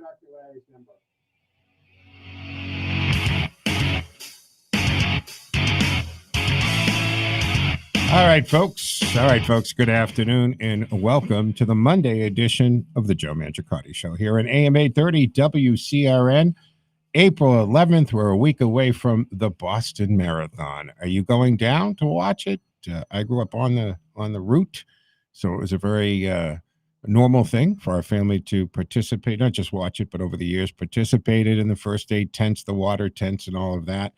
All right, folks. Good afternoon and welcome to the Monday edition of the Joe Mangiacotti Show here on AM 830 WCRN. April 11th, we're a week away from the Boston Marathon. Are you going down to watch it? I grew up on the route, so it was a very normal thing for our family to participate, not just watch it, but over the years participated in the first aid tents, the water tents, and all of that.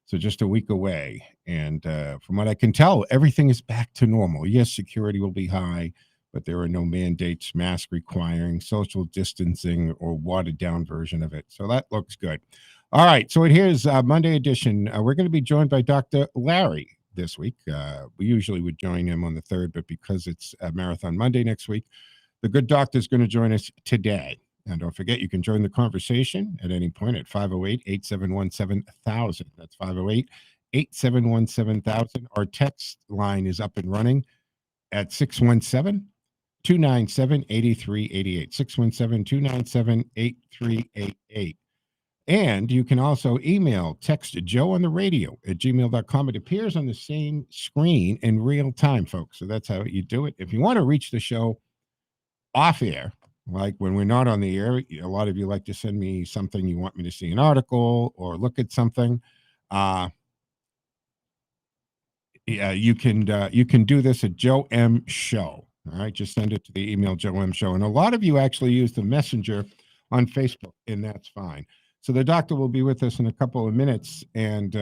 So just a week away. And from what I can tell, everything is back to normal. Yes, security will be high, but there are no mandates, mask requiring, social distancing, or watered down version of it. So that looks good. All right. So here's Monday edition. We're going to be joined by Dr. Larry this week. We usually would join him on the 3rd, but because it's Marathon Monday next week, the good doctor is going to join us today. And don't forget, you can join the conversation at any point at 508-871-7000. That's 508-871-7000. Our text line is up and running at 617-297-8388. 617-297-8388. And you can also email, text Joe on the radio at gmail.com. It appears on the same screen in real time, folks. So that's how you do it. If you want to reach the show off air, like when we're not on the air, a lot of you like to send me something you want me to see, an article or look at something. You can do this at Joe M Show. All right, just send it to the email Joe M Show. And a lot of you actually use the messenger on Facebook, and that's fine. So the doctor will be with us in a couple of minutes, and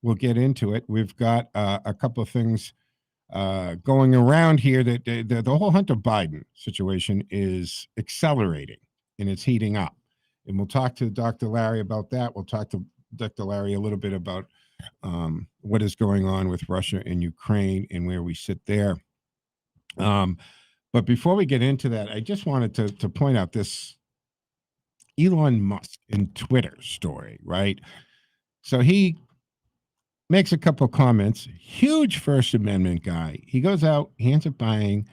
we'll get into it. We've got a couple of things going around here that the whole Hunter Biden situation is accelerating and it's heating up. And we'll talk to Dr. Larry about that. We'll talk to Dr. Larry a little bit about what is going on with Russia and Ukraine and where we sit there. But before we get into that, I just wanted to point out this Elon Musk and Twitter story, right? So he makes a couple of comments. Huge First Amendment guy. He goes out, he ends up buying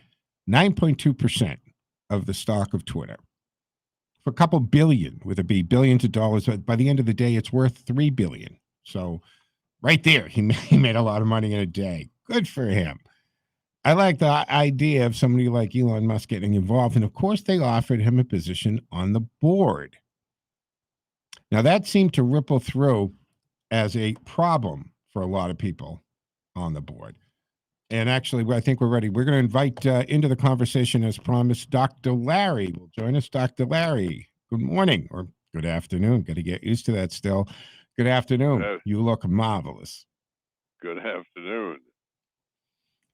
9.2% of the stock of Twitter for a couple billion, with a B, billions of dollars. By the end of the day, it's worth $3 billion. So right there, he made a lot of money in a day. Good for him. I like the idea of somebody like Elon Musk getting involved. And of course, they offered him a position on the board. Now, that seemed to ripple through as a problem for a lot of people on the board. And actually, I think we're ready. We're going to invite into the conversation, as promised, Dr. Larry will join us. Dr. Larry, good morning or good afternoon. Got to get used to that still. Good afternoon. You look marvelous. Good afternoon.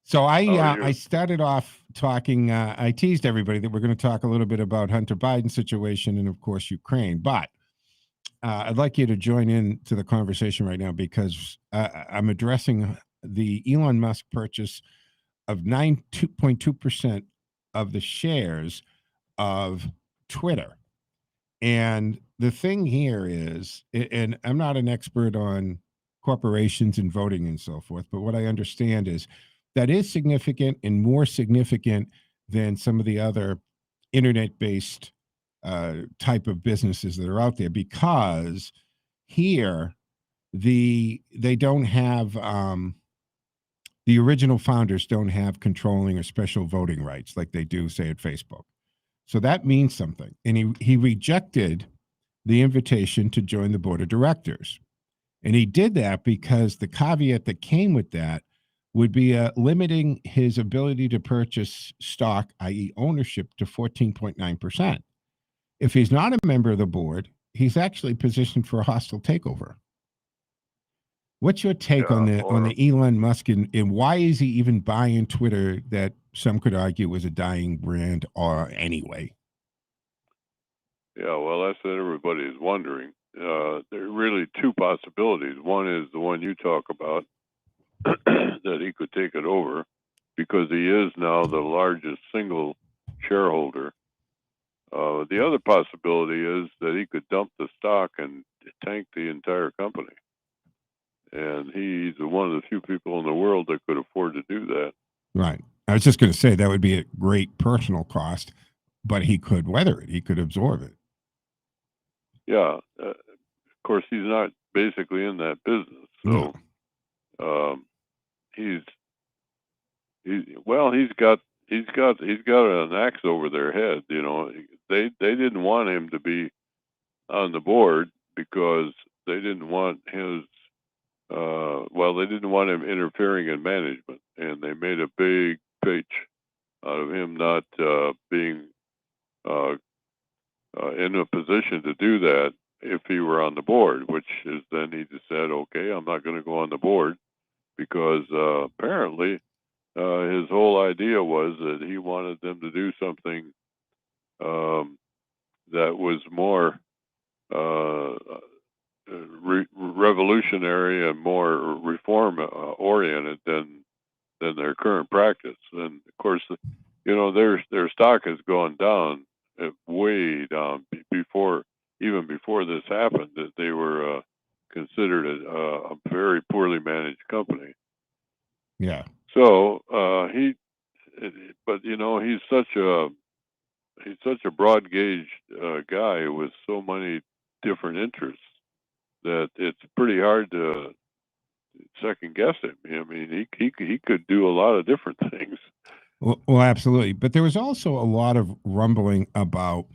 So I started off talking, I teased everybody that we're going to talk a little bit about Hunter Biden's situation and, of course, Ukraine. But I'd like you to join in to the conversation right now because I'm addressing the Elon Musk purchase of 9.2% of the shares of Twitter. And the thing here is, and I'm not an expert on corporations and voting and so forth, but what I understand is that is significant and more significant than some of the other internet-based type of businesses that are out there, because here they don't have the original founders don't have controlling or special voting rights like they do, say, at Facebook. So that means something. And he rejected the invitation to join the board of directors. And he did that because the caveat that came with that would be limiting his ability to purchase stock, i.e. ownership, to 14.9%. If he's not a member of the board, he's actually positioned for a hostile takeover. What's your take on the Elon Musk and why is he even buying Twitter that some could argue was a dying brand or anyway? Yeah, well, that's what everybody is wondering. There are really two possibilities. One is the one you talk about, that he could take it over because he is now the largest single shareholder. The other possibility is that he could dump the stock and tank the entire company. And he's one of the few people in the world that could afford to do that. Right. I was just going to say that would be a great personal cost, but he could weather it. He could absorb it. yeah, of course he's not basically in that business, so he's got an axe over their head. You know, they didn't want him to be on the board because they didn't want his they didn't want him interfering in management, and they made a big pitch out of him not being in a position to do that if he were on the board, which is then he just said, okay, I'm not going to go on the board because apparently his whole idea was that he wanted them to do something that was more revolutionary and more reform oriented than their current practice. And of course, you know, their stock has gone down, way down before this happened. That they were considered a very poorly managed company. Yeah. So but you know, he's such a broad gauge guy with so many different interests that it's pretty hard to second guess him. I mean, he could do a lot of different things. Well, absolutely. But there was also a lot of rumbling about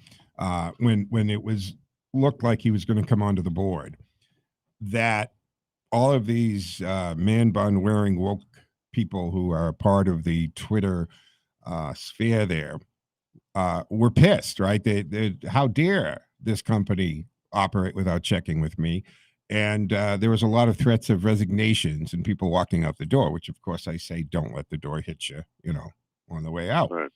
when it was looked like he was going to come onto the board, that all of these man bun wearing woke people who are a part of the Twitter sphere there were pissed, right? They how dare this company operate without checking with me? And there was a lot of threats of resignations and people walking out the door, which of course I say, don't let the door hit you, you know, on the way out. Right.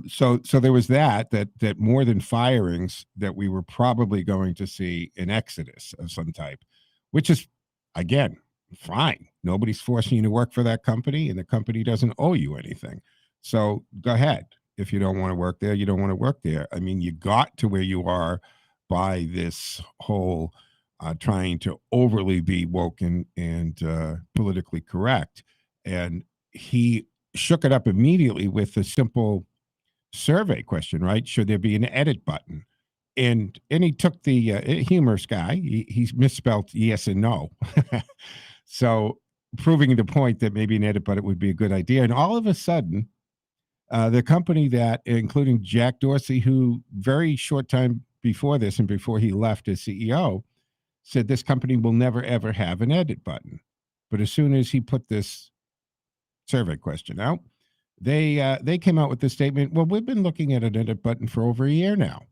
So there was that more than firings, that we were probably going to see an exodus of some type, which is, again, fine. Nobody's forcing you to work for that company, and the company doesn't owe you anything. So go ahead. If you don't want to work there, you don't want to work there. I mean, you got to where you are by this whole trying to overly be woke and politically correct. And he shook it up immediately with a simple survey question, right? Should there be an edit button? And he took the humorous guy. He's misspelled yes and no. So proving the point that maybe an edit button would be a good idea. And all of a sudden, the company that, including Jack Dorsey, who very short time before this and before he left as CEO, said this company will never, ever have an edit button. But as soon as he put this survey question out, they came out with the statement, well, we've been looking at an edit button for over a year now.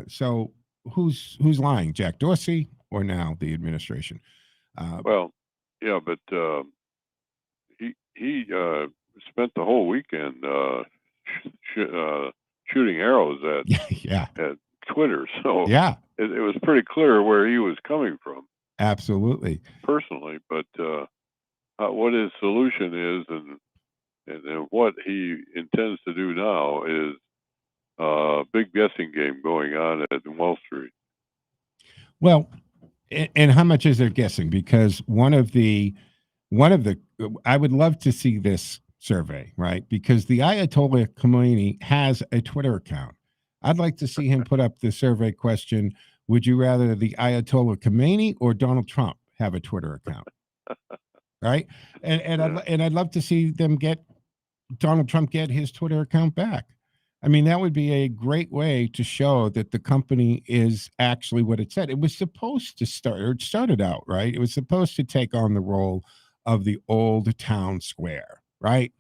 So who's lying, Jack Dorsey or now the administration? Well, yeah, but he spent the whole weekend shooting arrows at Twitter. So yeah, it was pretty clear where he was coming from. Absolutely. Personally, but what his solution is and what he intends to do now is a big guessing game going on at Wall Street. Well, and how much is there guessing? Because one of the I would love to see this survey, right? Because the Ayatollah Khomeini has a Twitter account. I'd like to see him put up the survey question: would you rather the Ayatollah Khomeini or Donald Trump have a Twitter account? Right? And I'd love to see them get Donald Trump get his Twitter account back. I mean, that would be a great way to show that the company is actually what it said. It was supposed to start, or it started out, right? It was supposed to take on the role of the old town square, right?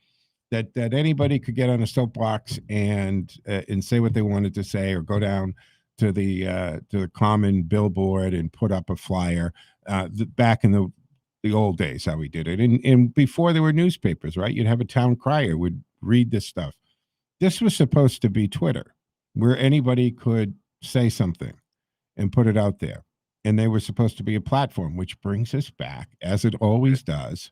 That anybody could get on a soapbox and say what they wanted to say, or go down to the common billboard and put up a flyer. Back in the old days, how we did it, and before there were newspapers, right? You'd have a town crier would read this stuff. This was supposed to be Twitter, where anybody could say something and put it out there. And they were supposed to be a platform, which brings us back, as it always does,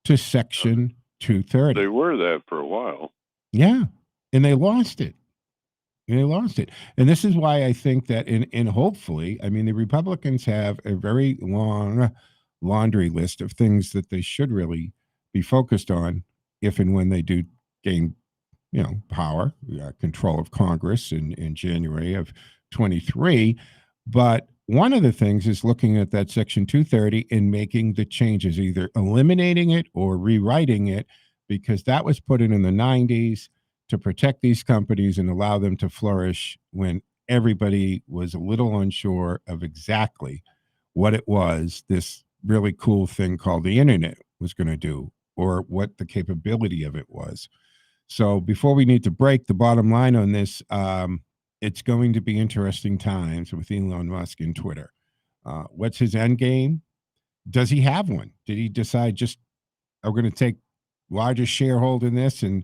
to Section 230. They were that for a while. Yeah. And they lost it. And this is why I think that in hopefully, I mean, the Republicans have a very long laundry list of things that they should really be focused on if and when they do gain power, control of Congress in January of 23. But one of the things is looking at that Section 230 and making the changes, either eliminating it or rewriting it, because that was put in the 90s to protect these companies and allow them to flourish when everybody was a little unsure of exactly what it was this really cool thing called the internet was going to do, or what the capability of it was. So before we need to break, the bottom line on this, it's going to be interesting times with Elon Musk and Twitter. What's his end game? Does he have one? Did he decide just, I'm going to take largest shareholder in this and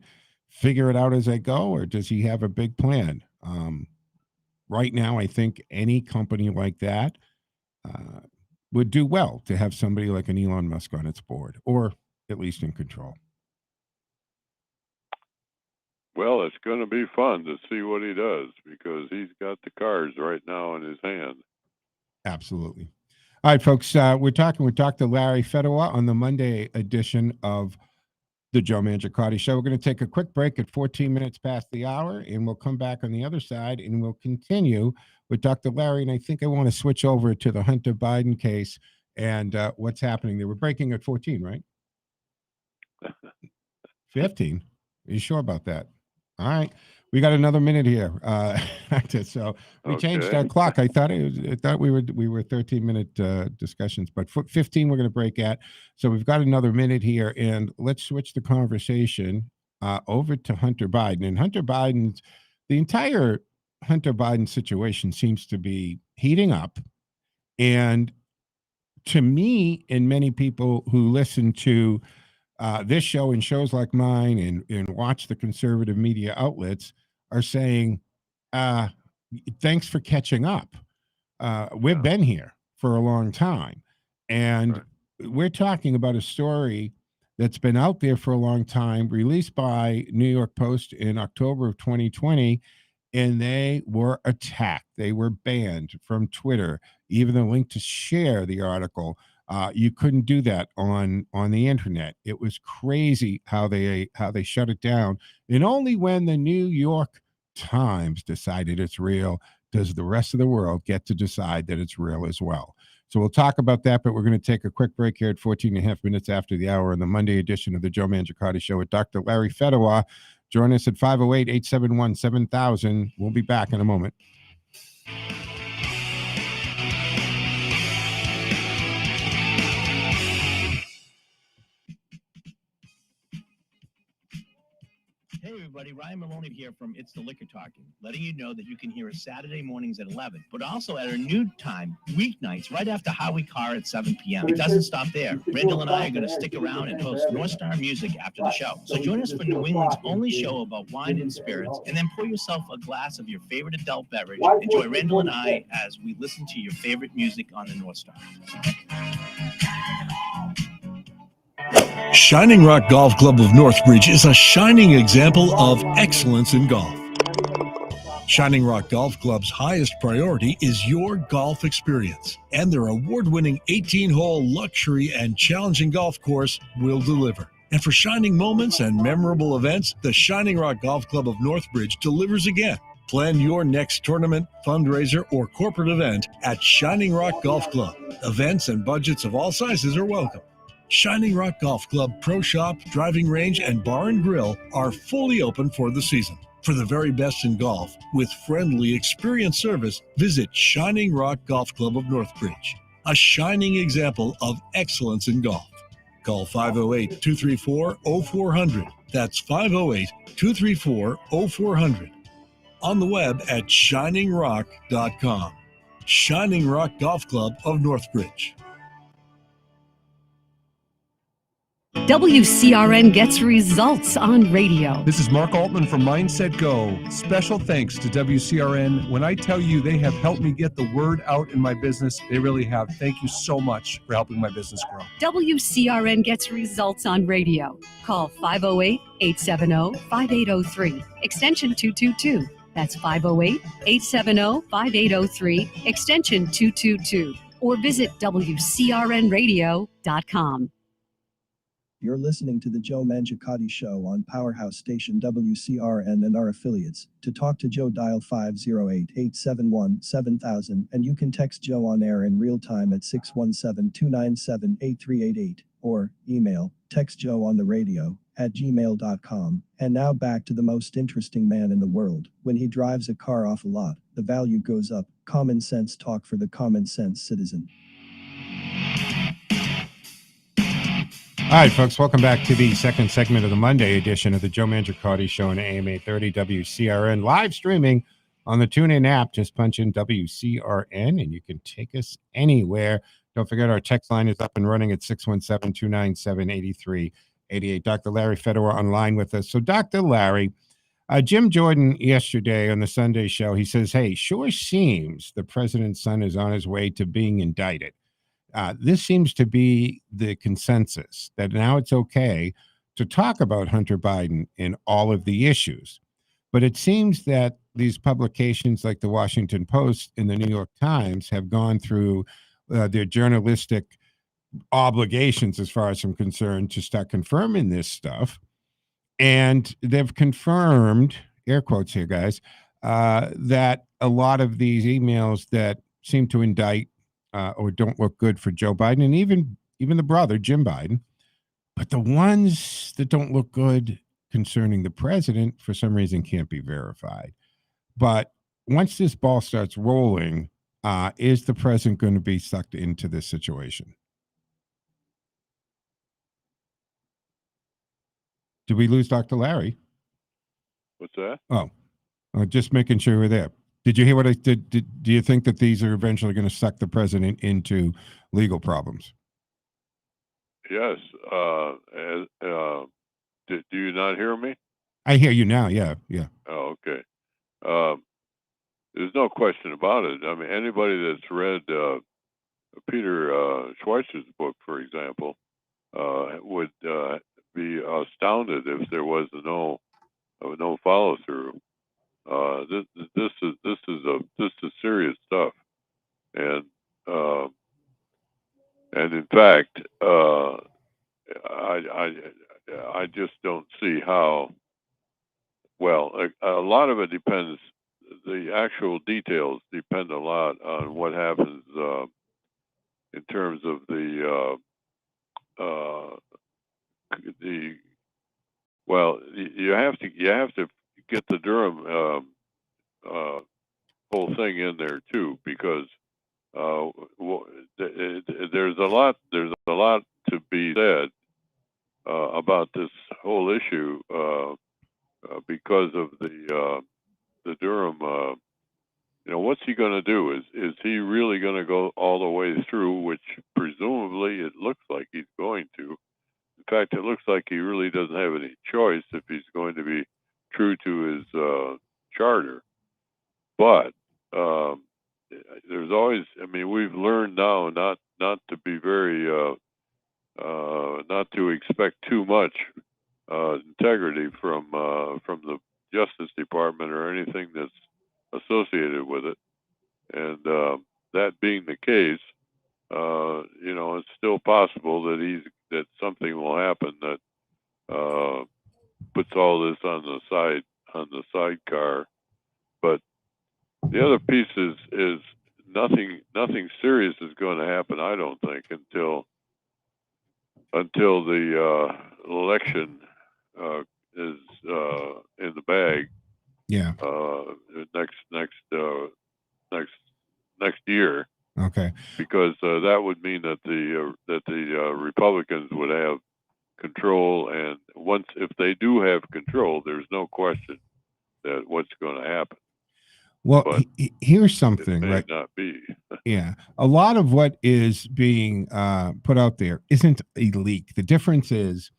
figure it out as I go, or does he have a big plan? Right now, I think any company like that would do well to have somebody like an Elon Musk on its board, or at least in control. Well, it's going to be fun to see what he does, because he's got the cards right now in his hand. Absolutely. All right, folks, we're talking with Dr. Larry Fedewa on the Monday edition of the Joe Mangiacotti Show. We're going to take a quick break at 14 minutes past the hour, and we'll come back on the other side, and we'll continue with Dr. Larry. And I think I want to switch over to the Hunter Biden case and what's happening there. We're breaking at 14, right? 15? Are you sure about that? All right. We got another minute here. So we changed our clock. I thought we were 13-minute discussions, but 15 we're going to break at. So we've got another minute here, and let's switch the conversation over to Hunter Biden. And the entire Hunter Biden situation seems to be heating up. And to me, and many people who listen to this show and shows like mine and watch the conservative media outlets are saying, thanks for catching up. We've been here for a long time. And we're talking about a story that's been out there for a long time, released by New York Post in October of 2020, and they were attacked. They were banned from Twitter. Even the link to share the article, you couldn't do that on the internet. It was crazy how they shut it down. And only when the New York Times decided it's real does the rest of the world get to decide that it's real as well. So we'll talk about that, but we're going to take a quick break here at 14 and a half minutes after the hour on the Monday edition of the Joe Mangiacotti Show with Dr. Larry Fedewa. Join us at 508-871-7000. We'll be back in a moment. Hey everybody, Ryan Maloney here from It's the Liquor Talking, letting you know that you can hear us Saturday mornings at 11, but also at our new time, weeknights, right after Howie Carr at 7 p.m. It doesn't stop there. Randall and I are going to stick around and host North Star Music after the show. So join us for New England's only show about wine and spirits, and then pour yourself a glass of your favorite adult beverage. Enjoy Randall and I as we listen to your favorite music on the North Star. Shining Rock Golf Club of Northbridge is a shining example of excellence in golf. Shining Rock Golf Club's highest priority is your golf experience, and their award-winning 18-hole luxury and challenging golf course will deliver. And for shining moments and memorable events, the Shining Rock Golf Club of Northbridge delivers again. Plan your next tournament, fundraiser, or corporate event at Shining Rock Golf Club. Events and budgets of all sizes are welcome. Shining Rock Golf Club Pro Shop, Driving Range, and Bar and Grill are fully open for the season. For the very best in golf, with friendly, experienced service, visit Shining Rock Golf Club of Northbridge, a shining example of excellence in golf. Call 508-234-0400. That's 508-234-0400. On the web at shiningrock.com. Shining Rock Golf Club of Northbridge. WCRN gets results on radio. This is Mark Altman from Mindset Go. Special thanks to WCRN. When I tell you they have helped me get the word out in my business, they really have. Thank you so much for helping my business grow. WCRN gets results on radio. Call 508-870-5803, extension 222. That's 508-870-5803, extension 222. Or visit WCRNradio.com. You're listening to the Joe Mangiacotti Show on Powerhouse Station WCRN and our affiliates. To talk to Joe, dial 508-871-7000, and you can text Joe on air in real time at 617-297-8388, or email textjoeontheradio@gmail.com. And now back to the most interesting man in the world. When he drives a car off a lot, the value goes up. Common sense talk for the common sense citizen. All right, folks, welcome back to the second segment of the Monday edition of the Joe Mangiacotti Show on AM 830 WCRN, live streaming on the TuneIn app. Just punch in WCRN and you can take us anywhere. Don't forget our text line is up and running at 617-297-8388. Dr. Larry Fedor online with us. So, Dr. Larry, Jim Jordan yesterday on the Sunday show, he says, hey, sure seems the president's son is on his way to being indicted. This seems to be the consensus that now it's okay to talk about Hunter Biden in all of the issues. But it seems that these publications like the Washington Post and the New York Times have gone through their journalistic obligations, as far as I'm concerned, to start confirming this stuff. And they've confirmed, air quotes here, guys, that a lot of these emails that seem to indict or don't look good for Joe Biden and even the brother, Jim Biden. But the ones that don't look good concerning the president, for some reason, can't be verified. But once this ball starts rolling, is the president going to be sucked into this situation? Did we lose Dr. Larry? What's that? Oh, just making sure we're there. Did you hear what I did? Do you think that these are eventually going to suck the president into legal problems? Yes. Do you not hear me? I hear you now. Yeah. Oh, okay. There's no question about it. I mean, anybody that's read Peter Schweizer's book, for example, would be astounded if there was no follow through. This is serious stuff, and in fact, I just don't see how. Well, a lot of it depends. The actual details depend a lot on what happens in terms of the. Well, you have to get the Durham whole thing in there too, because there's a lot to be said about this whole issue because of the Durham. What's he going to do? Is he really going to go all the way through? Which presumably it looks like he's going to. In fact, it looks like he really doesn't have any choice if he's going to be true to his charter. But there's always, we've learned now not to be very, not to expect too much integrity from the Justice Department or anything that's associated with it. And that being the case, it's still possible that something will happen that puts all this on the sidecar. But the other piece is nothing serious is going to happen, I don't think, until the election is in the bag. Yeah. Next year. Okay. Because that would mean that the Republicans would have control, and if they do have control, there's no question that what's going to happen. Well, here's something, it may right? Not be. Yeah, a lot of what is being put out there isn't a leak. The difference is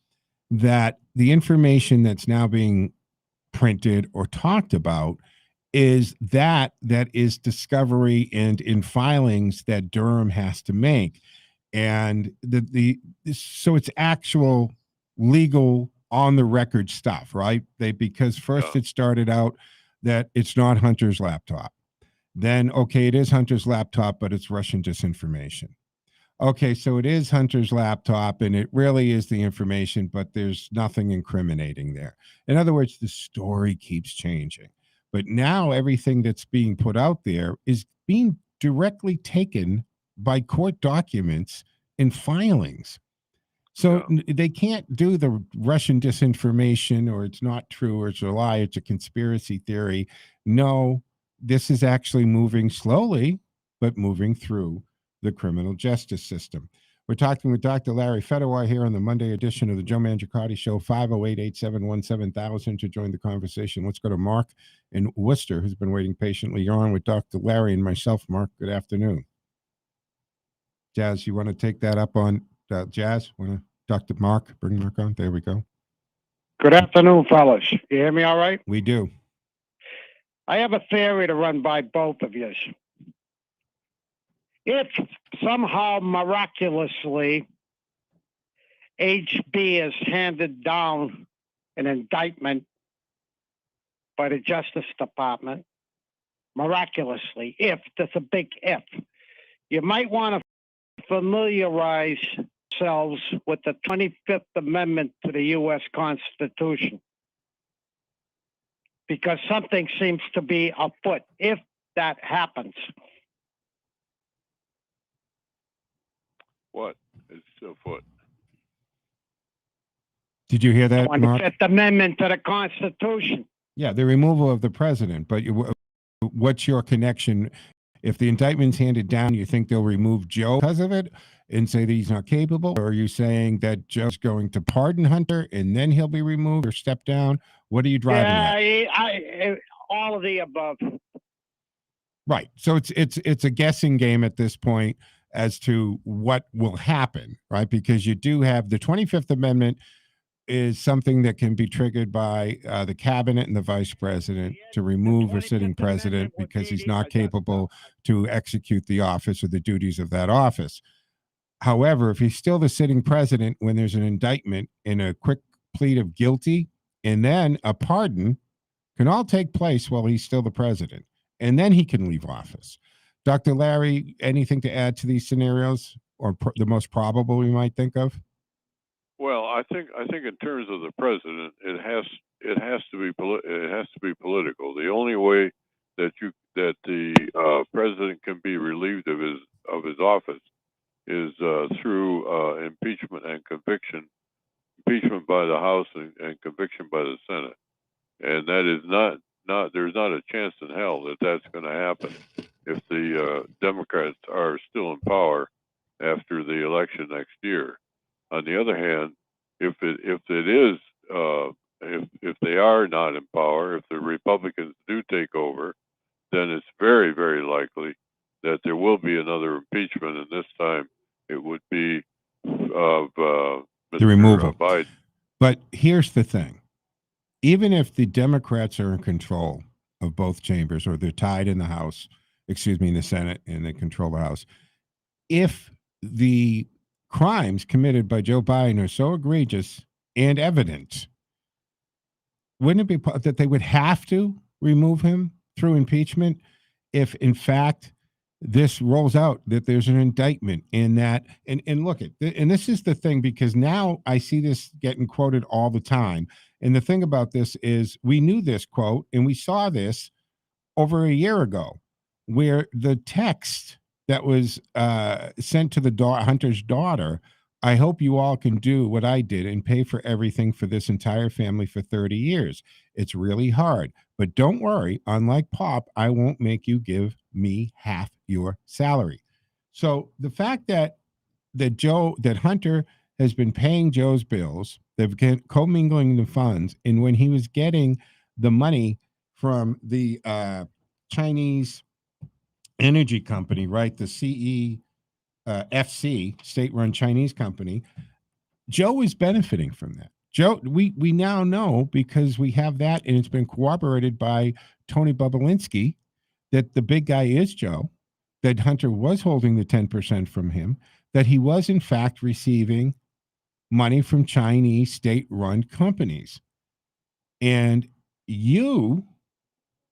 that the information that's now being printed or talked about is that is discovery and in filings that Durham has to make, and so it's actual legal on the record stuff, right? Because first it started out that it's not Hunter's laptop, then okay, it is Hunter's laptop, but it's Russian disinformation. Okay, so it is Hunter's laptop and it really is the information, but there's nothing incriminating there. In other words, the story keeps changing. But now everything that's being put out there is being directly taken by court documents and filings. So they can't do the Russian disinformation or it's not true or it's a lie, it's a conspiracy theory. No, this is actually moving slowly, but moving through the criminal justice system. We're talking with Dr. Larry Fedawar here on the Monday edition of the Joe Mangiacotti Show, 508-871-7000 to join the conversation. Let's go to Mark in Worcester, who's been waiting patiently. You're on with Dr. Larry and myself, Mark. Good afternoon. Jazz, you want to take that up on Jazz? Want to Dr. Mark, bring Mark on? There we go. Good afternoon, fellas. You hear me all right? We do. I have a theory to run by both of you. If somehow miraculously HB is handed down an indictment by the Justice Department, miraculously, if, that's a big if, you might want to familiarize yourselves with the 25th Amendment to the U.S. Constitution, because something seems to be afoot if that happens. What is afoot? Did you hear that, Mark? 25th Amendment to the Constitution. Yeah, the removal of the president. But what's your connection? If the indictment's handed down, you think they'll remove Joe because of it and say that he's not capable? Or are you saying that Joe's going to pardon Hunter and then he'll be removed or step down? What are you driving at? All of the above. Right. So it's a guessing game at this point as to what will happen, right? Because you do have the 25th Amendment is something that can be triggered by the cabinet and the vice president to remove a sitting president because he's not capable to execute the office or the duties of that office. However, if he's still the sitting president when there's an indictment and a quick plea of guilty and then a pardon can all take place while he's still the president, and then he can leave office. Dr. Larry, anything to add to these scenarios or the most probable we might think of? Well, I think in terms of the president, it has to be political. The only way that the president can be relieved of his office is through impeachment and conviction, impeachment by the House and conviction by the Senate, and that is not there's not a chance in hell that that's going to happen if the Democrats are still in power after the election next year. On the other hand, if they are not in power, if the Republicans do take over, then it's very, very likely that there will be another impeachment, and this time it would be of Mr. The removal. Biden. But here's the thing. Even if the Democrats are in control of both chambers or they're tied in the House, in the Senate, and they control the House, if the crimes committed by Joe Biden are so egregious and evident, wouldn't it be that they would have to remove him through impeachment if, in fact, this rolls out, that there's an indictment in that? And look at, and this is the thing, because now I see this getting quoted all the time. And the thing about this is we knew this quote and we saw this over a year ago, where the text that was sent to the Hunter's daughter, I hope you all can do what I did and pay for everything for this entire family for 30 years. It's really hard, but don't worry. Unlike Pop, I won't make you give me half your salary. So the fact that Hunter has been paying Joe's bills, they've been commingling the funds, and when he was getting the money from the Chinese energy company, right, the FC, state-run Chinese company, Joe is benefiting from that. Joe, we now know, because we have that, and it's been corroborated by Tony Bobulinski, that the big guy is Joe, that Hunter was holding the 10% from him, that he was in fact receiving money from Chinese state-run companies. And you,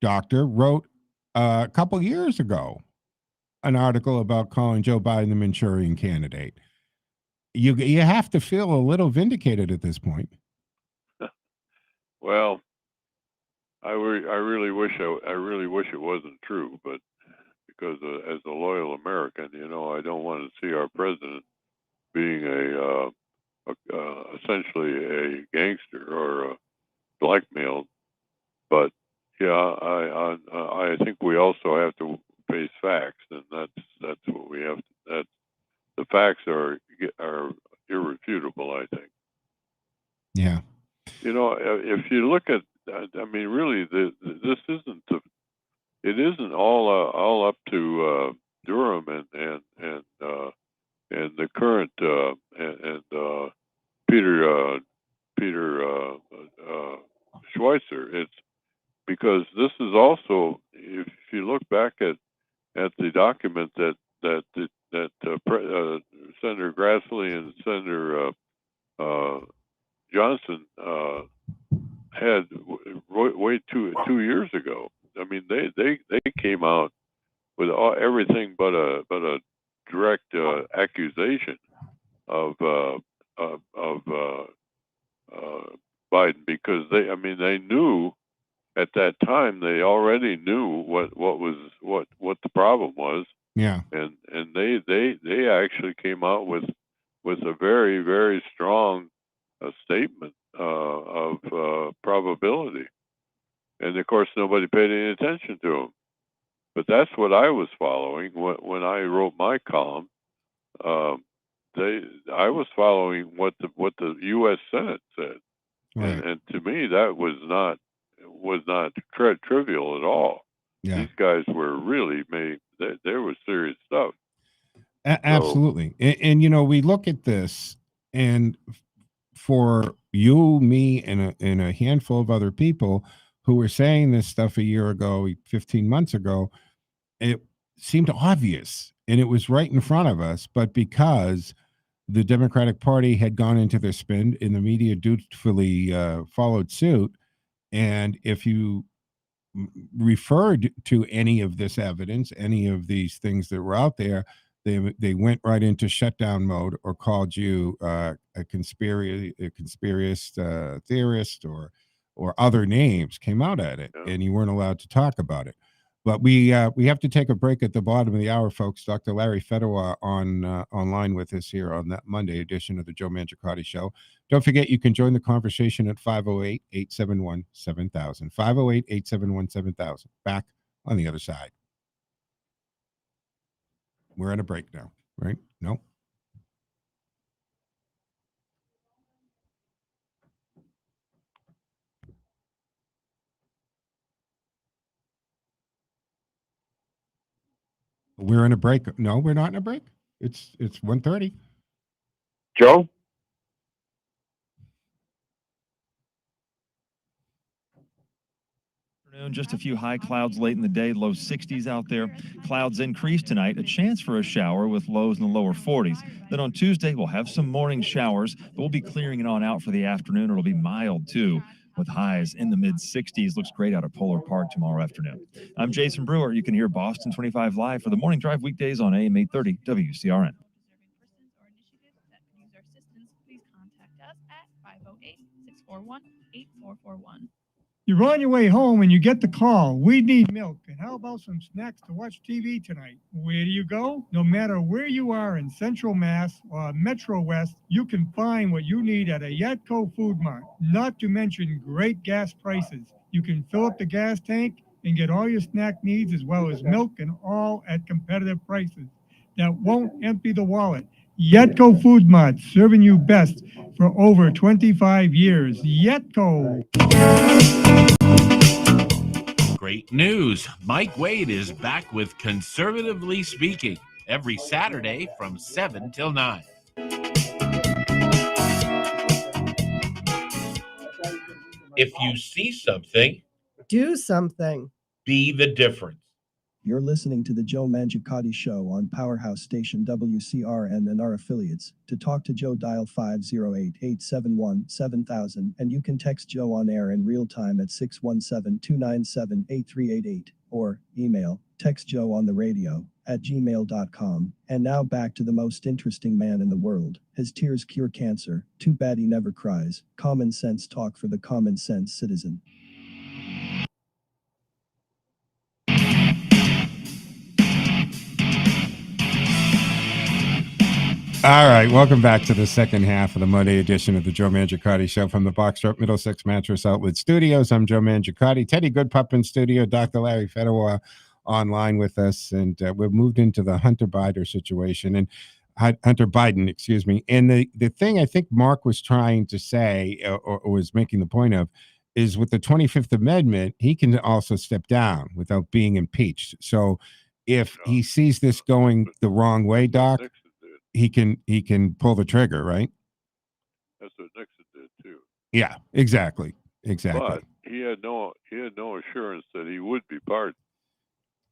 Doctor, wrote a couple years ago an article about calling Joe Biden the Manchurian candidate. You have to feel a little vindicated at this point. Well, I really wish it wasn't true, but because as a loyal American, I don't want to see our president being essentially a gangster or blackmailed. But yeah, I think we also have to face facts, and that's what we have. The facts are irrefutable, I think. Yeah. If you look at, I mean, really, this isn't it isn't all up to Durham and the current and Peter Schweitzer. It's because this is also, if you look back at the document that Senator Grassley and Senator Johnson had way 2 years ago. I mean, they came out with everything but a direct accusation of Biden, because they knew at that time, they already knew what the problem was. Yeah. And they actually came out with a very, very strong statement of probability. And of course, nobody paid any attention to them. But that's what I was following when I wrote my column. I was following what the U.S. Senate said, Right. and to me that was not trivial at all. Yeah. These guys were really there was serious stuff. Absolutely. And we look at this, and for you, me, and a handful of other people who were saying this stuff a year ago, 15 months ago, it seemed obvious and it was right in front of us. But because the Democratic Party had gone into their spin and the media dutifully followed suit, and if you referred to any of this evidence, any of these things that were out there, they went right into shutdown mode or called you a conspiracist theorist or other names came out at it, and you weren't allowed to talk about it. But we have to take a break at the bottom of the hour, folks. Dr. Larry Fedowa online with us here on that Monday edition of the Joe Mangiacotti Show. Don't forget, you can join the conversation at 508-871-7000. 508-871-7000. Back on the other side. We're on a break now, right? No. We're in a break. No, we're not in a break. It's 1:30. Joe? Just a few high clouds late in the day, low 60s out there. Clouds increase tonight, a chance for a shower with lows in the lower 40s. Then on Tuesday, we'll have some morning showers, but we'll be clearing it on out for the afternoon. It'll be mild too, with highs in the mid 60s. Looks great out at Polar Park tomorrow afternoon. I'm Jason Brewer. You can hear Boston 25 live for the morning drive weekdays on AM 830 WCRN. Please contact us at 508-641-8441. You're on your way home and you get the call. We need milk. And how about some snacks to watch TV tonight? Where do you go? No matter where you are in Central Mass or Metro West, you can find what you need at a Yatco Food Mart. Not to mention great gas prices. You can fill up the gas tank and get all your snack needs as well as milk, and all at competitive prices that won't empty the wallet. Yatco Food Mart, serving you best for over 25 years. Yatco. Great news. Mike Wade is back with Conservatively Speaking every Saturday from 7 till 9. If you see something, do something. Be the difference. You're listening to the Joe Mangiacotti Show on Powerhouse Station WCRN and our affiliates. To talk to Joe, dial 508-871-7000, and you can text Joe on air in real time at 617-297-8388, or email textjoeontheradio@gmail.com. And now back to the most interesting man in the world. His tears cure cancer. Too bad he never cries. Common sense talk for the common sense citizen. All right, welcome back to the second half of the Monday edition of the Joe Mangiacotti Show from the Boxtrop Middlesex Mattress Outlet Studios. I'm Joe Mangiacotti. Teddy Goodpup in studio. Dr. Larry Fedor online with us, and we've moved into the Hunter Biden situation, and Hunter Biden, excuse me. And the thing I think Mark was trying to say, or was making the point of, is with the 25th Amendment, he can also step down without being impeached. So if he sees this going the wrong way, Doc, he can pull the trigger, right? That's what Nixon did too. Yeah, exactly. But he had no assurance that he would be pardoned.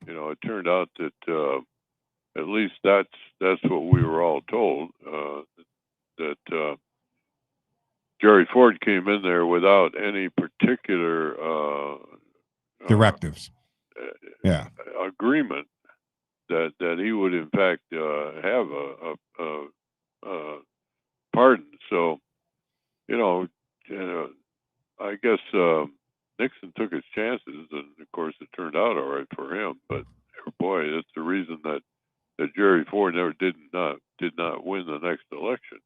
You know, it turned out that at least that's what we were all told, that Jerry Ford came in there without any particular directives, agreement that he would in fact have a pardon. So, I guess Nixon took his chances, and of course it turned out all right for him. But boy, that's the reason that Jerry Ford did not win the next election.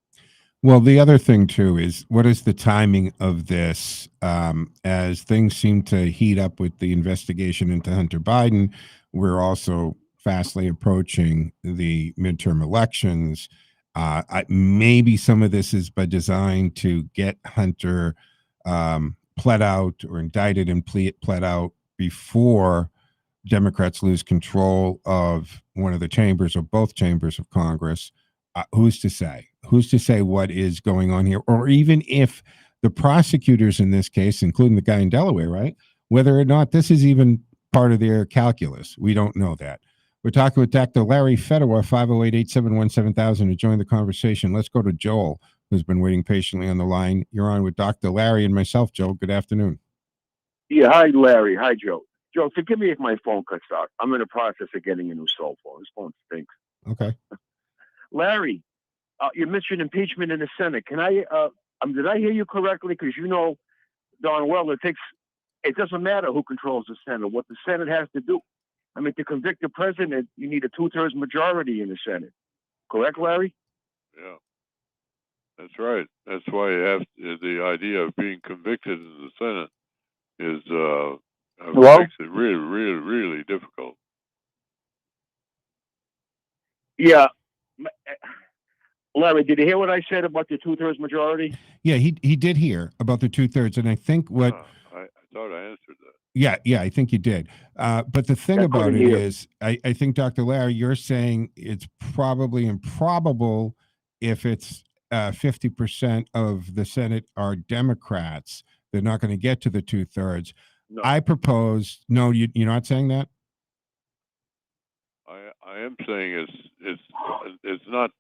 Well, the other thing too is, what is the timing of this? As things seem to heat up with the investigation into Hunter Biden, we're also fastly approaching the midterm elections. Maybe some of this is by design to get Hunter pled out or indicted and pled out before Democrats lose control of one of the chambers or both chambers of Congress. Who's to say? Who's to say what is going on here? Or even if the prosecutors in this case, including the guy in Delaware, right, whether or not this is even part of their calculus. We don't know that. We're talking with Dr. Larry Fedor, 508-871-7000, to join the conversation. Let's go to Joel, who's been waiting patiently on the line. You're on with Dr. Larry and myself, Joel. Good afternoon. Yeah, hi, Larry. Hi, Joe. Joe, forgive me if my phone cuts out. I'm in the process of getting a new cell phone. This phone stinks. Okay. Larry, you mentioned impeachment in the Senate. Can I, did I hear you correctly? Because you know darn well it doesn't matter who controls the Senate. What the Senate has to do. I mean, to convict the president, you need a 2/3 majority in the Senate. Correct, Larry? Yeah, that's right. That's why the idea of being convicted in the Senate is makes it really, really, really difficult. Yeah. Larry, did you hear what I said about the 2/3 majority? Yeah, he did hear about the 2/3, and I think what I thought I answered that. Yeah, I think you did. But the thing about it is, I think, Dr. Larry, you're saying it's probably improbable if it's 50% of the Senate are Democrats. They're not going to get to the 2/3. No. I propose, no, you're not saying that? I am saying it's not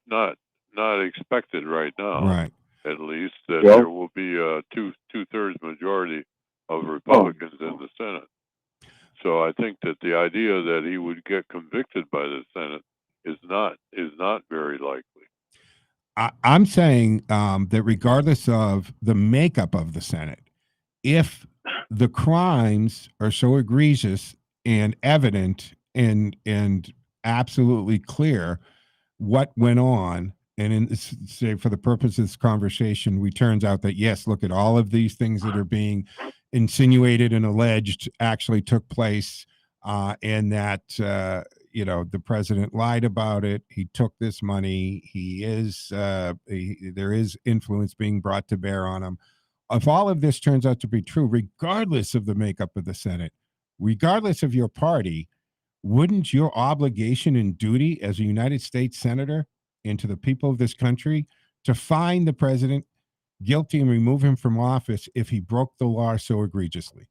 expected right now. Right. At least that there will be a two-thirds majority of Republicans in the Senate. So I think that the idea that he would get convicted by the Senate is not very likely. I'm saying that regardless of the makeup of the Senate, if the crimes are so egregious and evident and absolutely clear what went on, and say for the purpose of this conversation, we turns out that yes, look at all of these things that are being insinuated and alleged actually took place, and that the president lied about it. He took this money. There is influence being brought to bear on him. If all of this turns out to be true, regardless of the makeup of the Senate, regardless of your party, wouldn't your obligation and duty as a United States senator and to the people of this country to find the president guilty and remove him from office if he broke the law so egregiously?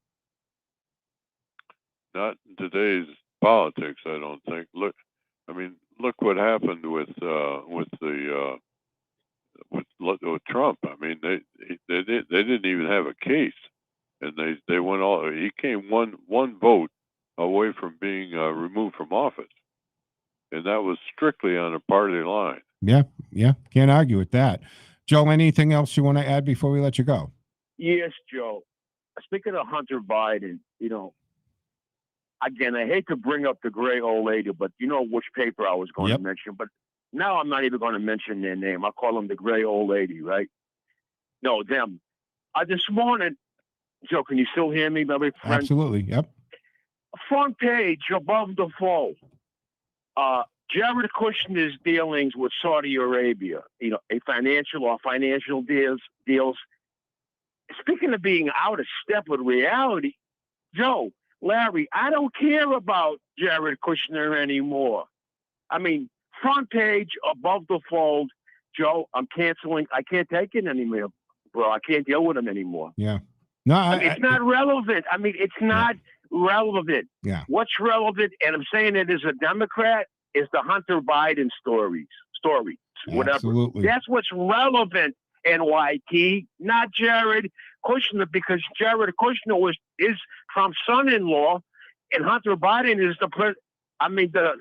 Not in today's politics. I don't think. Look what happened with Trump. I mean, they didn't even have a case, and they went all. He came one vote away from being removed from office, and that was strictly on a party line. Yeah, can't argue with that. Joe, anything else you want to add before we let you go? Yes, Joe. Speaking of Hunter Biden, again, I hate to bring up the gray old lady, but you know which paper I was going to mention. But now I'm not even going to mention their name. I call them the gray old lady, right? No, them. This morning, Joe, can you still hear me, my friend? Absolutely, yep. Front page above the fold. Jared Kushner's dealings with Saudi Arabia, financial deals. Speaking of being out of step with reality, Joe, Larry, I don't care about Jared Kushner anymore. I mean, front page above the fold, Joe, I'm canceling. I can't take it anymore, bro. I can't deal with him anymore. Yeah. No, it's not relevant. I mean, it's not relevant. Yeah. What's relevant, and I'm saying it as a Democrat, is the Hunter Biden story, whatever. Absolutely. That's what's relevant, NYT, not Jared Kushner, because Jared Kushner is Trump's son-in-law, and Hunter Biden is the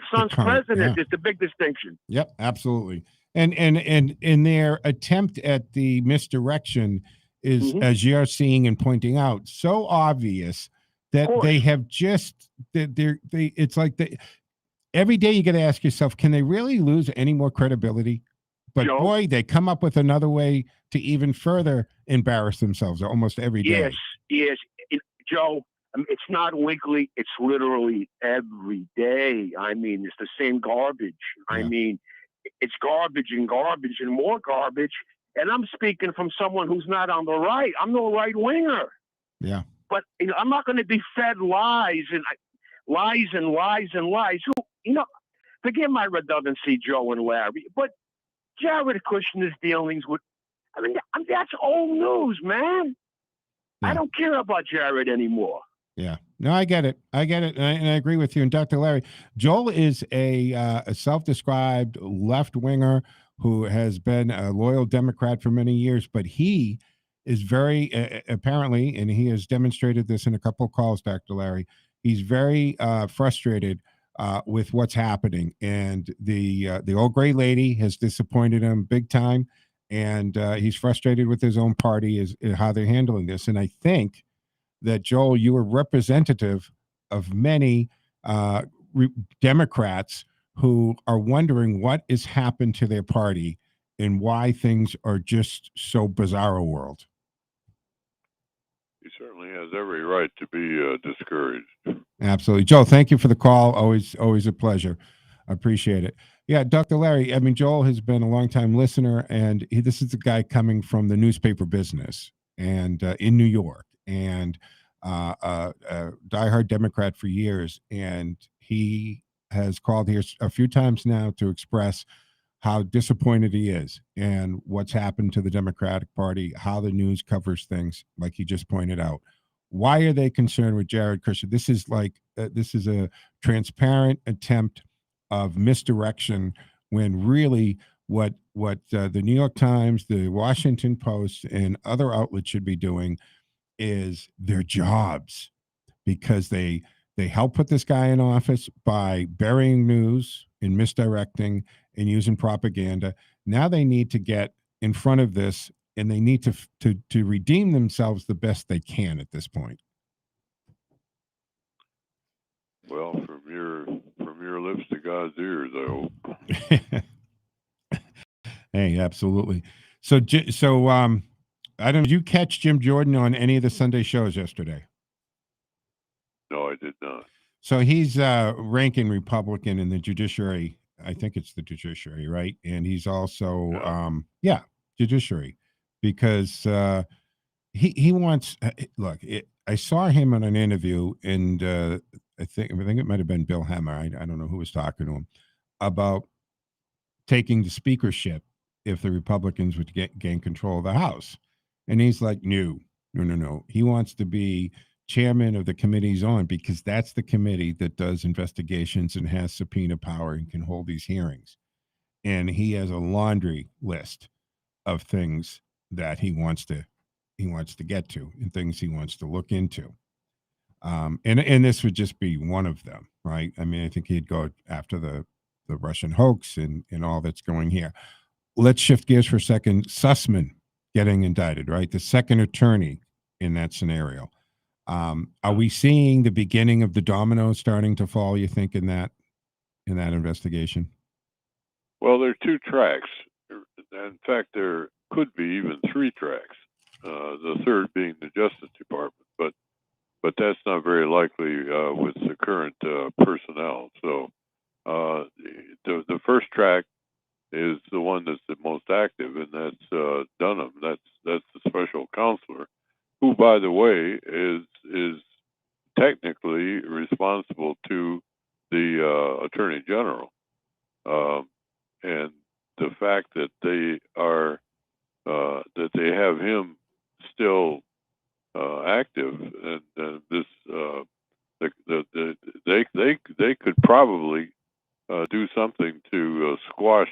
son's president. It's the big distinction. Yep, absolutely. And in their attempt at the misdirection is, as you're seeing and pointing out, so obvious that they have just it's like every day you got to ask yourself, can they really lose any more credibility? But Joe, boy, they come up with another way to even further embarrass themselves almost every day. Yes. Joe, it's not weekly. It's literally every day. I mean, it's the same garbage. Yeah. I mean, it's garbage and more garbage. And I'm speaking from someone who's not on the right. I'm no right winger. Yeah. But I'm not going to be fed lies. Forget my redundancy, Joe and Larry. But Jared Kushner's dealings with, that's old news, man. Yeah. I don't care about Jared anymore. Yeah. No, I get it. And I agree with you. And Dr. Larry, Joel is a self-described left-winger who has been a loyal Democrat for many years, but he is very, apparently, and he has demonstrated this in a couple of calls, Dr. Larry, he's very frustrated with what's happening. And the old gray lady has disappointed him big time. And he's frustrated with his own party is how they're handling this. And I think that, Joel, you are representative of many Democrats who are wondering what has happened to their party and why things are just so bizarre world. He certainly has every right to be discouraged. Absolutely. Joe, thank you for the call. Always a pleasure. I appreciate it. Yeah, Dr. Larry, Joel has been a longtime listener, and this is a guy coming from the newspaper business and in New York, and a diehard Democrat for years. And he has called here a few times now to express how disappointed he is and what's happened to the Democratic Party, how the news covers things, like he just pointed out. Why are they concerned with Jared Kushner? This is a transparent attempt of misdirection, when really what the New York Times, the Washington Post, and other outlets should be doing is their jobs, because they help put this guy in office by burying news and misdirecting and using propaganda. Now they need to get in front of this, and they need to redeem themselves the best they can at this point. Well, from your lips to God's ears, I hope. Hey, absolutely. So I don't know, did you catch Jim Jordan on any of the Sunday shows yesterday? No, I did not. So he's ranking Republican in the judiciary. I think it's the judiciary, right? And he's also, judiciary, because he wants. Look, I saw him in an interview, and I think it might have been Bill Hemmer. I don't know who was talking to him about taking the speakership if the Republicans would gain control of the House. And he's like, no. He wants to be chairman of the committee's on, because that's the committee that does investigations and has subpoena power and can hold these hearings. And he has a laundry list of things that he wants to get to and things he wants to look into. And this would just be one of them, right? I mean, I think he'd go after the Russian hoax and all that's going here. Let's shift gears for a second. Sussman getting indicted, right? The second attorney in that scenario. Are we seeing the beginning of the dominoes starting to fall, you think, in that investigation? Well, there are two tracks. In fact, there could be even three tracks. The third being the Justice Department, but that's not very likely with the current personnel. So the first track is the one that's the most active, and that's Dunham. That's the special counselor, who, by the way, is technically responsible to the Attorney General. And the fact that they are that they have him still active, and this they could probably do something to squash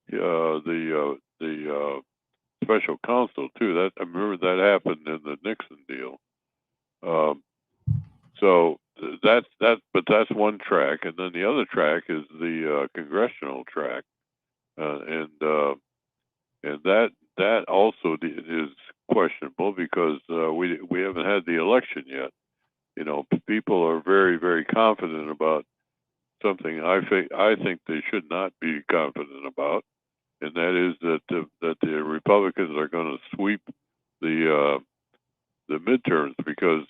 the special counsel too. That I remember that happened in the Nixon deal. So but that's one track, and then the other track is the congressional track, and that also is questionable because we haven't had the election yet. You know, people are very, very confident about something I think they should not be confident about, and that is that the Republicans are going to sweep the midterms, because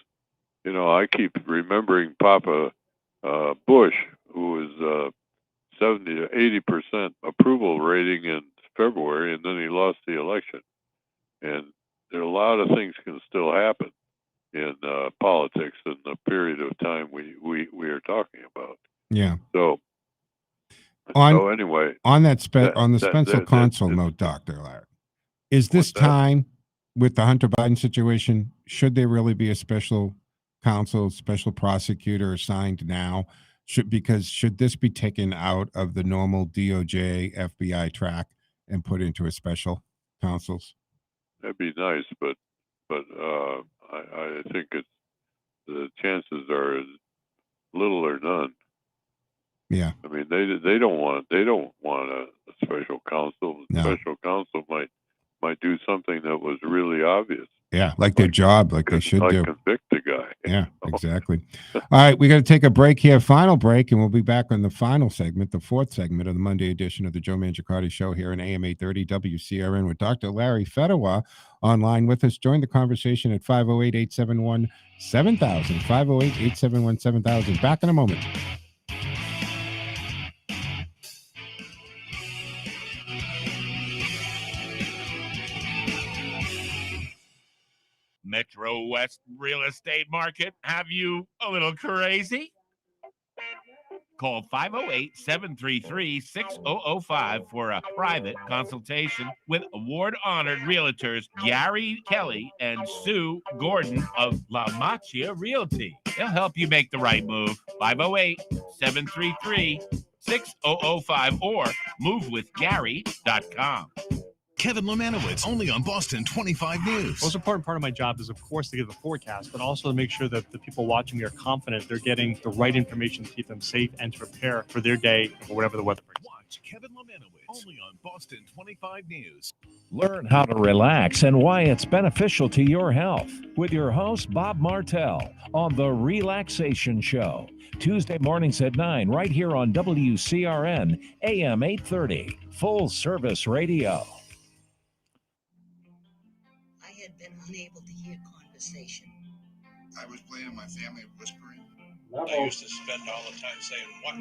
you know I keep remembering Papa Bush, who was 70 to 80% approval rating in February, and then he lost the election. And there are a lot of things can still happen in politics in the period of time we are talking about. Yeah. So anyway, on the special counsel note, Dr. Larry, is this time with the Hunter Biden situation, should there really be a special counsel, special prosecutor assigned now? Should this be taken out of the normal DOJ, FBI track and put into a special counsel's? That'd be nice, but I think the chances are little or none. Yeah. I mean, they don't want a special counsel. The special counsel might do something that was really obvious. Yeah, like their job, like they should do. Convict the guy. Yeah, exactly. All right, we got to take a break here, final break, and we'll be back on the final segment, the fourth segment of the Monday edition of the Joe Mangiacotti Show here in AM 830 WCRN with Dr. Larry Fedewa online with us. Join the conversation at 508-871-7000, 508-871-7000. Back in a moment. Metro West real estate market have you a little crazy? Call 508-733-6005 for a private consultation with award-honored realtors Gary Kelly and Sue Gordon of La Macchia Realty. They'll help you make the right move. 508-733-6005 or movewithgary.com. Kevin Lemanowitz, only on Boston 25 News. The most important part of my job is, of course, to give the forecast, but also to make sure that the people watching me are confident they're getting the right information to keep them safe and to prepare for their day or whatever the weather brings. Watch Kevin Lemanowitz, only on Boston 25 News. Learn how to relax and why it's beneficial to your health with your host, Bob Martell, on The Relaxation Show. Tuesday mornings at 9, right here on WCRN, AM 830, full service radio. Unable to hear conversation. I was blaming my family whispering. I used to spend all the time saying, what?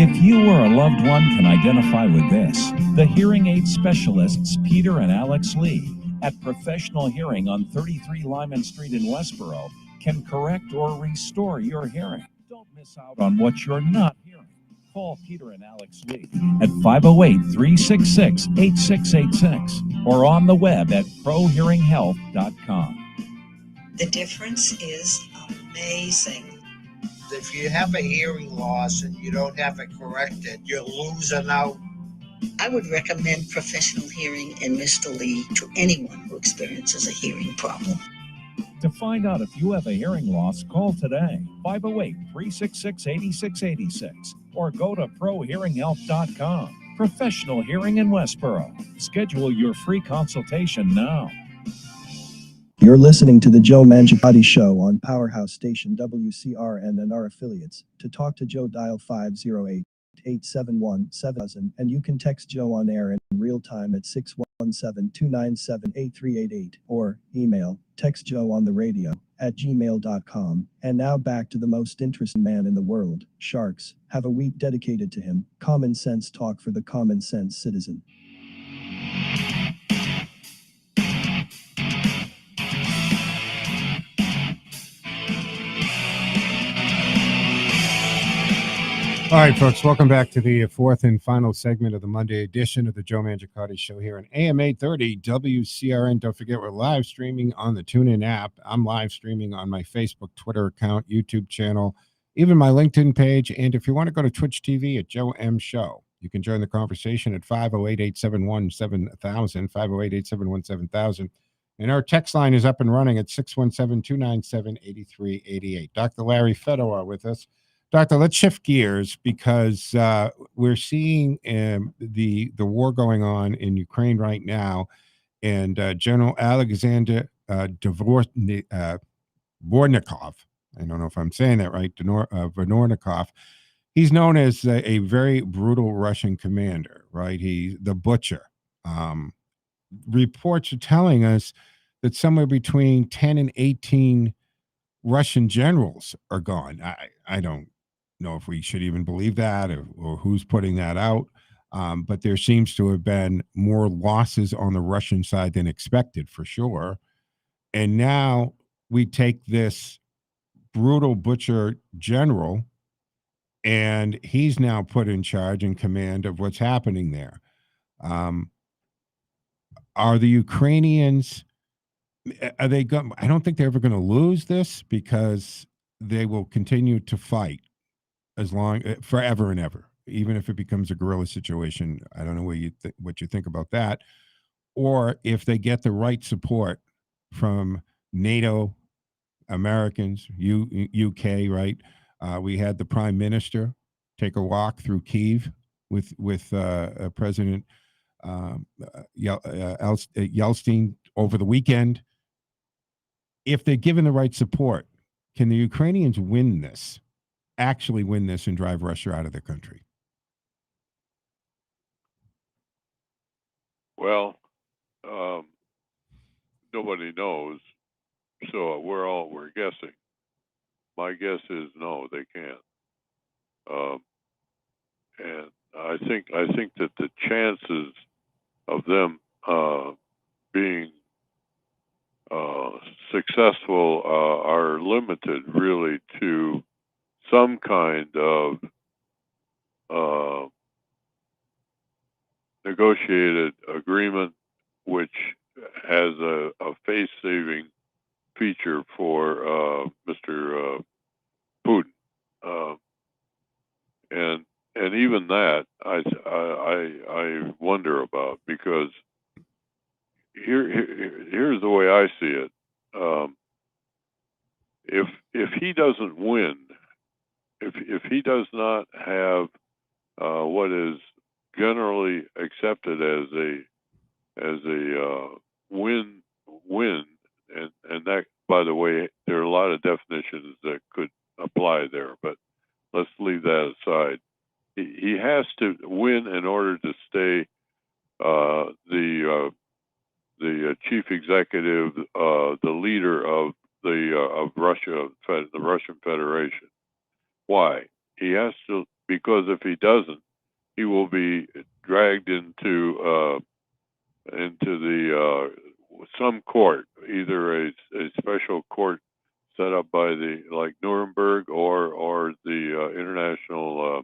If you or a loved one can identify with this, the hearing aid specialists Peter and Alex Lee at Professional Hearing on 33 Lyman Street in Westboro can correct or restore your hearing. Don't miss out on what you're not hearing. Call Peter and Alex Lee at 508-366-8686 or on the web at prohearinghealth.com. The difference is amazing. If you have a hearing loss and you don't have it corrected, you're losing out. I would recommend professional hearing and Mr. Lee to anyone who experiences a hearing problem. To find out if you have a hearing loss, call today, 508-366-8686, or go to prohearinghelp.com. Professional Hearing in Westboro. Schedule your free consultation now. You're listening to the Joe Mangiacotti Show on Powerhouse Station WCRN and our affiliates. To talk to Joe, dial 508-871-7000, and you can text Joe on air in real time at 617-297-8388, or email textjoeontheradio@gmail.com. And now back to the most interesting man in the world. Sharks have a week dedicated to him. Common sense talk for the common sense citizen. All right, folks, welcome back to the fourth and final segment of the Monday edition of the Joe Mangiacotti Show here on AM 830 WCRN. Don't forget, we're live streaming on the TuneIn app. I'm live streaming on my Facebook, Twitter account, YouTube channel, even my LinkedIn page. And if you want to go to Twitch TV at Joe M Show, you can join the conversation at 508-871-7000, 508-871-7000. And our text line is up and running at 617-297-8388. Dr. Larry Fedor with us. Doctor, let's shift gears because we're seeing the war going on in Ukraine right now, and General Alexander Dvornikov, I don't know if I'm saying that right, Dvornikov, he's known as a very brutal Russian commander, right? He's the butcher. Reports are telling us that somewhere between 10 and 18 Russian generals are gone. I don't know if we should even believe that or who's putting that out. But there seems to have been more losses on the Russian side than expected, for sure. And now we take this brutal butcher general, and he's now put in charge and command of what's happening there. Are the Ukrainians, are they going? I don't think they're ever going to lose this because they will continue to fight as long forever and ever, even if it becomes a guerrilla situation. I don't know what you think about that, or if they get the right support from NATO, Americans, UK, right? We had the Prime Minister take a walk through Kyiv with President Yeltsin over the weekend. If they're given the right support, can the Ukrainians win this? Actually win this and drive Russia out of the country? Well, nobody knows, so we're guessing. My guess is no, they can't. And I think that the chances of them being successful are limited, really, to some kind of negotiated agreement which has a face-saving feature for Mr. Putin, and even that I wonder about, because here's the way I see it. If he doesn't win, if he does not have what is generally accepted as a win, and that, by the way, there are a lot of definitions that could apply there, but let's leave that aside. He has to win in order to stay the chief executive, the leader of Russia, the Russian Federation. Why? He has to, because if he doesn't, he will be dragged into the some court, either a special court set up by like Nuremberg or the international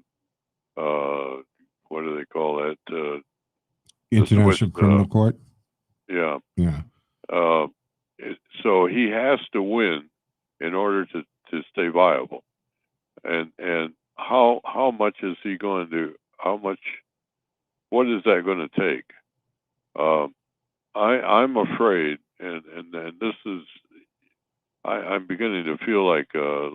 what do they call that? International Criminal Court. Yeah. Yeah. So he has to win in order to stay viable. And how much is he going to? What is that going to take? I'm afraid, and this is, I'm beginning to feel like the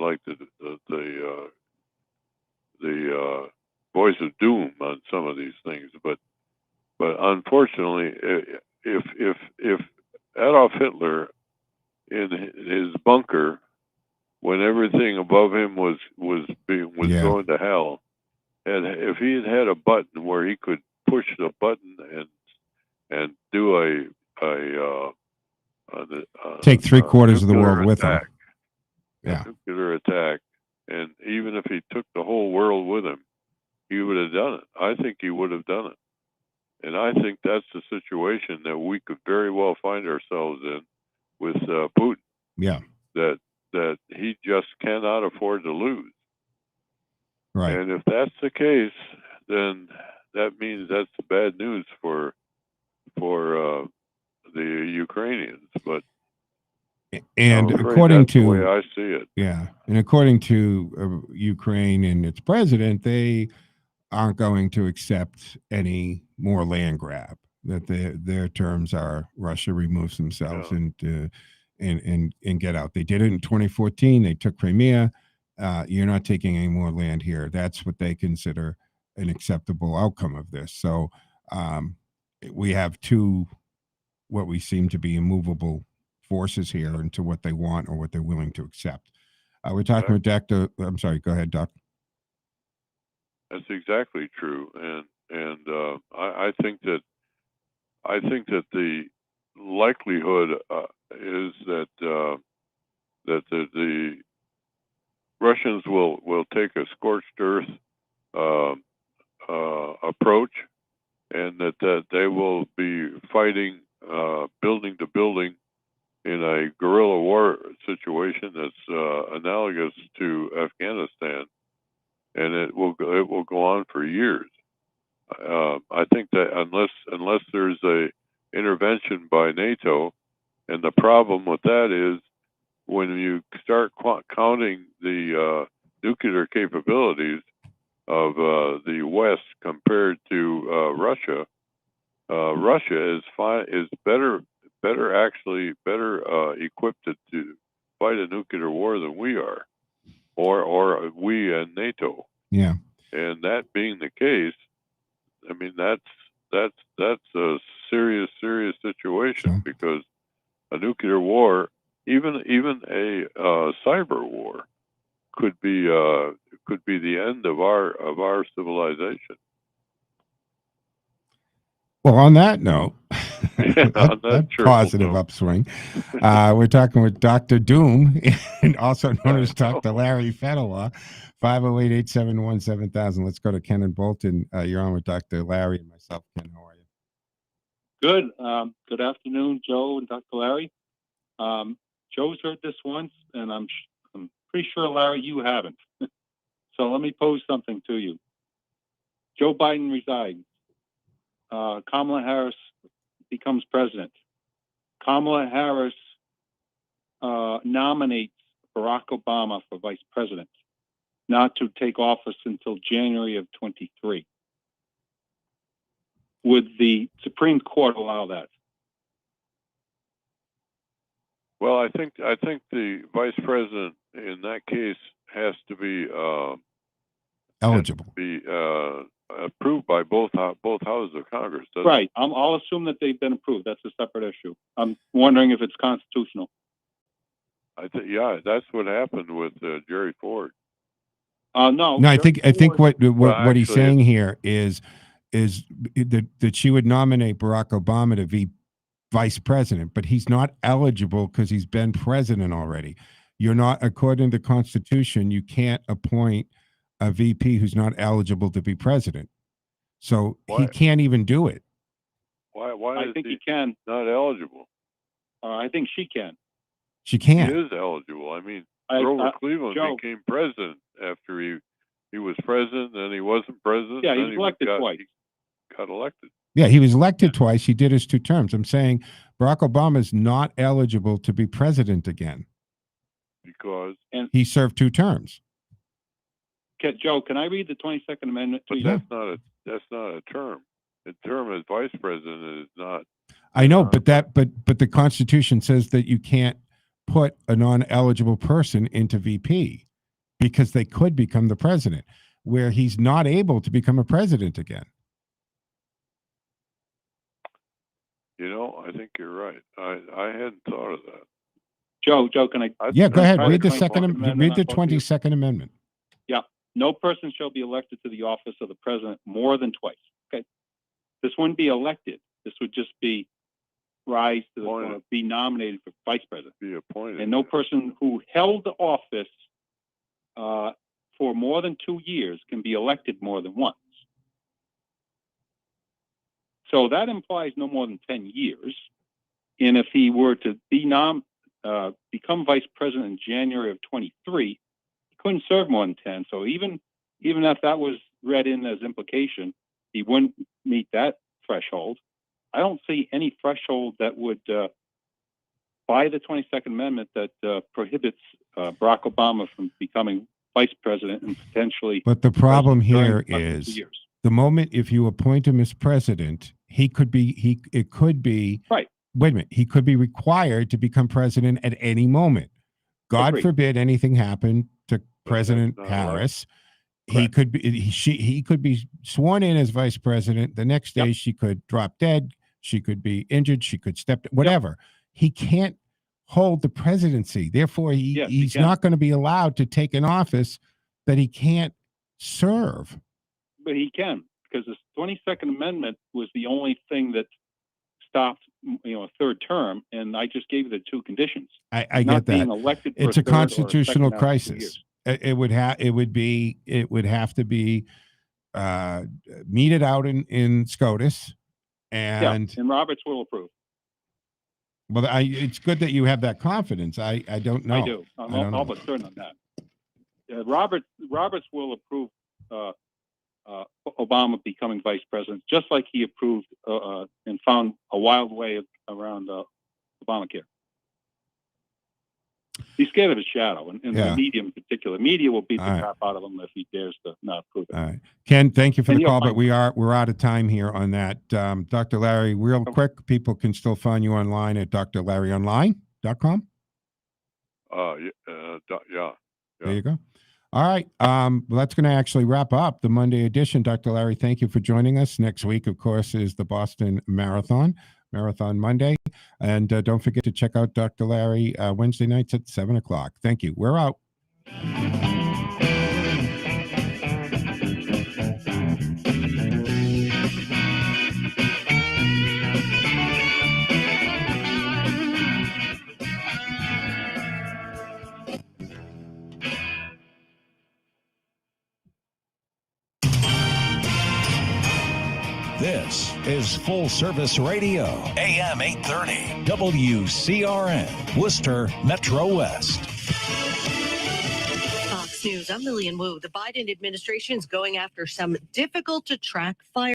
voice of doom on some of these things, but unfortunately, if Adolf Hitler in his bunker, when everything above him was going to hell, and if he had a button where he could push the button and do take 3/4 of the world nuclear with him. attack, a nuclear attack, and even if he took the whole world with him, he would have done it. I think he would have done it. And I think that's the situation that we could very well find ourselves in with Putin. Yeah. That he just cannot afford to lose. Right. And if that's the case, then that means that's bad news for the Ukrainians. But and I'm afraid according that's to the way I see it. Yeah, and according to Ukraine and its president, they aren't going to accept any more land grab. That their terms are Russia removes themselves and get out. They did it in 2014. They took Crimea. You're not taking any more land here. That's what they consider an acceptable outcome of this. So we have two, what we seem to be immovable forces here into what they want or what they're willing to accept. We're talking with Dr. I'm sorry, go ahead, Doc. That's exactly true, and I think that the likelihood is that the Russians will take a scorched earth approach, and that they will be fighting building to building in a guerrilla war situation that's analogous to Afghanistan, and it will go on for years. I think that unless there's a intervention by NATO, and the problem with that is when you start counting the nuclear capabilities of the West compared to Russia, Russia is better equipped to fight a nuclear war than we are, or we and NATO. Yeah. And that being the case, I mean that's a serious situation, because a nuclear war, even a cyber war, could be the end of our civilization. Well, on that note, on that positive upswing, we're talking with Dr. Doom, and also known as Dr. Larry Fedela, 508-871-7000. Let's go to Ken and Bolton. You're on with Dr. Larry and myself. Ken, how are you? Good. Good afternoon, Joe and Dr. Larry. Joe's heard this once, and I'm pretty sure, Larry, you haven't. So let me pose something to you. Joe Biden resigns. Kamala Harris becomes president. Kamala Harris nominates Barack Obama for vice president, not to take office until January of 23. Would the Supreme Court allow that? Well, I think the vice president in that case has to be eligible, be approved by both houses of Congress. Right. I'll assume that they've been approved. That's a separate issue. I'm wondering if it's constitutional. Yeah, that's what happened with Jerry Ford. No. I think what actually, he's saying here is that she would nominate Barack Obama to be vice president, but he's not eligible because he's been president already. You're not, according to the Constitution, you can't appoint a VP who's not eligible to be president. So he can't even do it. Why I think he can. Not eligible? I think she can. She can't. He is eligible. I mean, Grover Cleveland became president after he was president, then he wasn't president. Yeah, he was elected twice. He got elected. Yeah, he was elected twice. He did his 2 terms. I'm saying Barack Obama is not eligible to be president again. Because he served 2 terms. Joe, can I read the 22nd Amendment to you? That's not a term. A term as vice president is not. I know, but the Constitution says that you can't put a non-eligible person into VP because they could become the president, where he's not able to become a president again. I think you're right. I hadn't thought of that. Joe, can I? Yeah, go ahead. Read the 22nd Amendment. Yeah. No person shall be elected to the office of the president more than twice. Okay. This wouldn't be elected. This would just be rise to be nominated for vice president. Be appointed. And no person who held the office for more than 2 years can be elected more than once. So that implies no more than 10 years. And if he were to be become vice president in January of 23, he couldn't serve more than 10. So even if that was read in as implication, he wouldn't meet that threshold. I don't see any threshold that would, by the 22nd Amendment, that prohibits Barack Obama from becoming vice president and potentially. But the problem here is the moment if you appoint him as president, it could be right. Wait a minute. He could be required to become president at any moment. God forbid anything happened to President Harris. He could be sworn in as vice president. The next day she could drop dead. She could be injured. She could whatever. He can't hold the presidency. Therefore, he's not going to be allowed to take an office that he can't serve. But he can, because the 22nd Amendment was the only thing that stopped, a third term, and I just gave you the 2 conditions. I get that. Being elected for it's a third or constitutional second after 2 crisis. years. It would have to be meted out in SCOTUS, and Roberts will approve. Well, it's good that you have that confidence. I don't know. I do. I'm all but certain on that. Roberts will approve Obama becoming vice president, just like he approved and found a wild way around Obamacare. He's scared of his shadow, and the media in particular. Media will beat the crap out of him if he dares to not approve it. All right. Ken, thank you for the call, but we're out of time here on that. Dr. Larry, real quick, people can still find you online at drlarryonline.com. Yeah. There you go. All right. Well, that's going to actually wrap up the Monday edition. Dr. Larry, thank you for joining us. Next week, of course, is the Boston Marathon Monday. And don't forget to check out Dr. Larry Wednesday nights at 7 o'clock. Thank you. We're out. This is Full Service Radio, AM 830, WCRN, Worcester, Metro West. Fox News, I'm Lillian Wu. The Biden administration is going after some difficult to track fire.